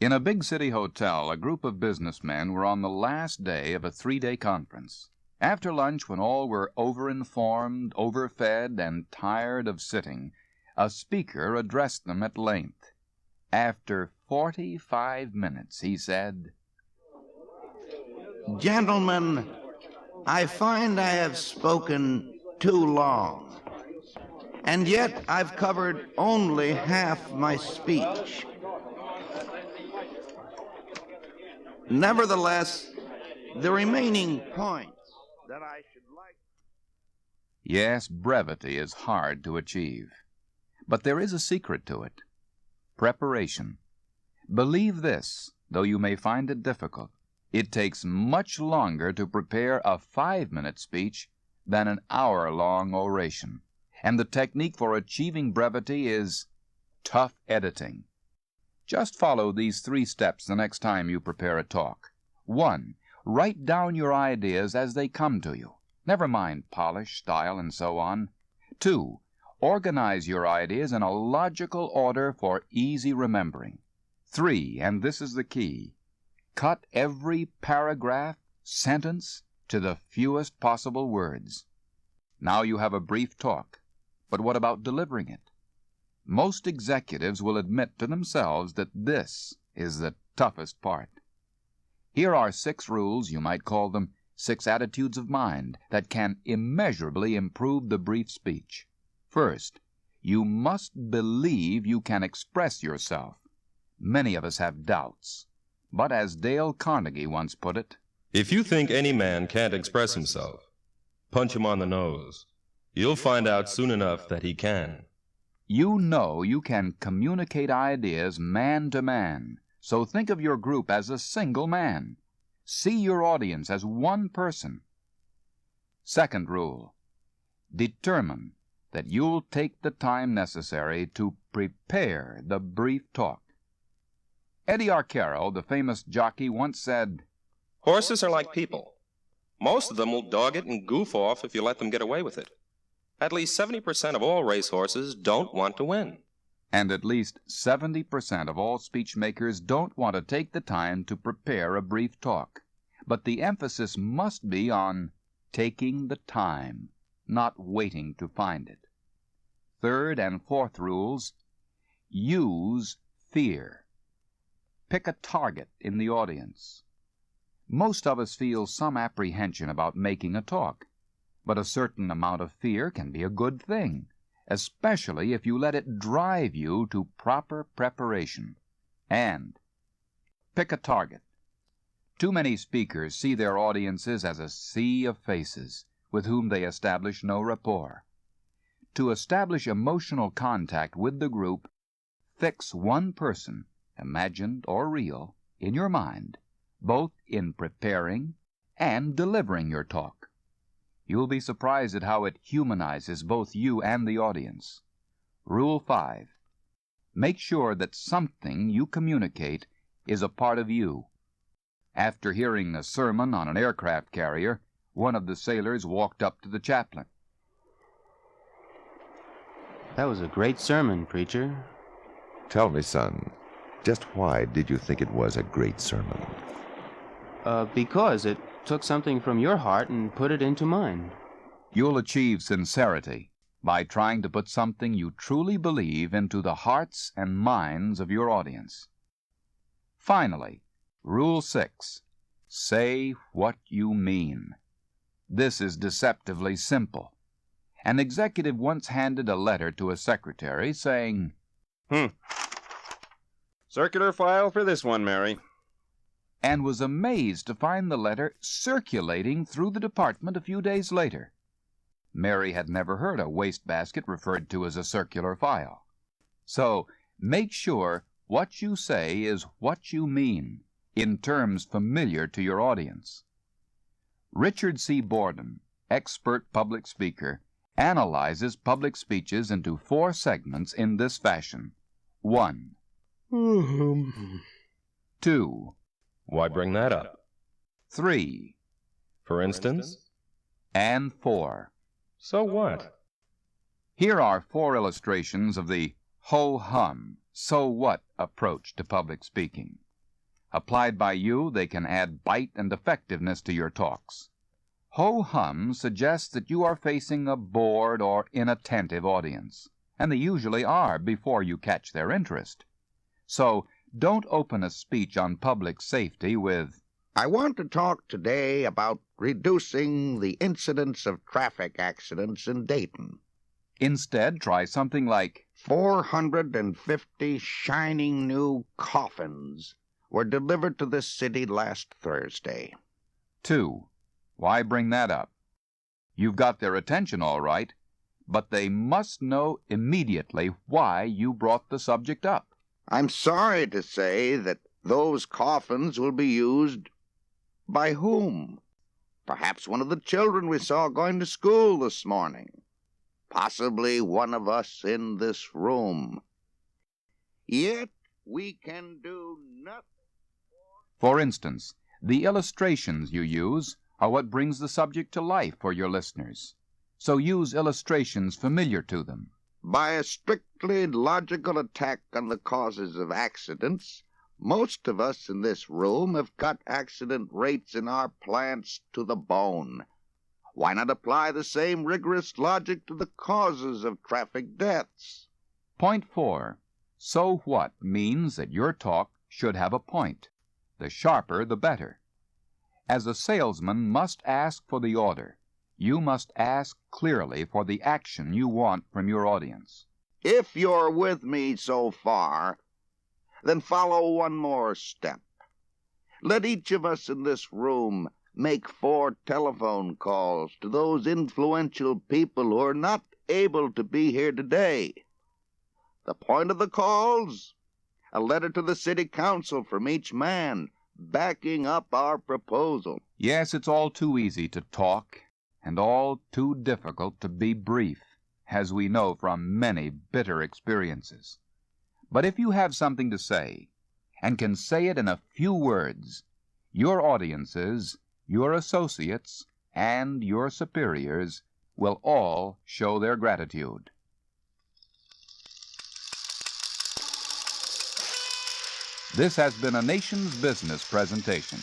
In a big city hotel, a group of businessmen were on the last day of a 3-day conference. After lunch, when all were overinformed, overfed, and tired of sitting, a speaker addressed them at length. After 45 minutes, he said, "Gentlemen, I find I have spoken too long, and yet I've covered only half my speech. Nevertheless, the remaining points that I should like..." Yes, brevity is hard to achieve. But there is a secret to it. Preparation. Believe this, though you may find it difficult. It takes much longer to prepare a 5-minute speech than an hour-long oration. And the technique for achieving brevity is tough editing. Just follow these 3 steps the next time you prepare a talk. 1. Write down your ideas as they come to you. Never mind polish, style, and so on. 2. Organize your ideas in a logical order for easy remembering. 3, and this is the key, cut every paragraph, sentence, to the fewest possible words. Now you have a brief talk, but what about delivering it? Most executives will admit to themselves that this is the toughest part. Here are 6 rules, you might call them 6 attitudes of mind, that can immeasurably improve the brief speech. First, you must believe you can express yourself. Many of us have doubts. But as Dale Carnegie once put it, "If you think any man can't express himself, punch him on the nose. You'll find out soon enough that he can." you know you can communicate ideas man to man, so think of your group as a single man. See your audience as one person. Second rule, determine that you'll take the time necessary to prepare the brief talk. Eddie Arcaro, the famous jockey, once said, Horses are like people. Most of them will dog it and goof off if you let them get away with it. At least 70% of all racehorses don't want to win. And at least 70% of all speech makers don't want to take the time to prepare a brief talk. But the emphasis must be on taking the time, not waiting to find it. Third and fourth rules, use fear. Pick a target in the audience. Most of us feel some apprehension about making a talk, but a certain amount of fear can be a good thing, especially if you let it drive you to proper preparation. And pick a target. Too many speakers see their audiences as a sea of faces with whom they establish no rapport. To establish emotional contact with the group, fix one person, imagined or real, in your mind, both in preparing and delivering your talk. You'll be surprised at how it humanizes both you and the audience. Rule 5. Make sure that something you communicate is a part of you. After hearing a sermon on an aircraft carrier, one of the sailors walked up to the chaplain. That was a great sermon, preacher. Tell me, son, just why did you think it was a great sermon? Because it took something from your heart and put it into mine. You'll achieve sincerity by trying to put something you truly believe into the hearts and minds of your audience. Finally, Rule 6. Say what you mean. This is deceptively simple. An executive once handed a letter to a secretary saying, Circular file for this one, Mary. And was amazed to find the letter circulating through the department a few days later. Mary had never heard a wastebasket referred to as a circular file. So, make sure what you say is what you mean, in terms familiar to your audience. Richard C. Borden, expert public speaker, analyzes public speeches into 4 segments in this fashion. 1. 2. Why bring that up? 3. For instance? And 4. So what? Here are 4 illustrations of the ho-hum, so what approach to public speaking. Applied by you, they can add bite and effectiveness to your talks. Ho-hum suggests that you are facing a bored or inattentive audience, and they usually are before you catch their interest. So, don't open a speech on public safety with, I want to talk today about reducing the incidence of traffic accidents in Dayton. Instead, try something like, 450 shining new coffins were delivered to this city last Thursday. 2. Why bring that up? You've got their attention all right, but they must know immediately why you brought the subject up. I'm sorry to say that those coffins will be used by whom? Perhaps one of the children we saw going to school this morning. Possibly one of us in this room. Yet we can do nothing. For instance, the illustrations you use are what brings the subject to life for your listeners. So use illustrations familiar to them. By a strictly logical attack on the causes of accidents, most of us in this room have cut accident rates in our plants to the bone. Why not apply the same rigorous logic to the causes of traffic deaths? Point 4. So what means that your talk should have a point. The sharper, the better. As a salesman must ask for the order, you must ask clearly for the action you want from your audience. If you're with me so far, then follow one more step. Let each of us in this room make 4 telephone calls to those influential people who are not able to be here today. The point of the calls? A letter to the city council from each man, backing up our proposal. Yes, it's all too easy to talk, and all too difficult to be brief, as we know from many bitter experiences. But if you have something to say, and can say it in a few words, your audiences, your associates, and your superiors will all show their gratitude. This has been a Nation's Business presentation.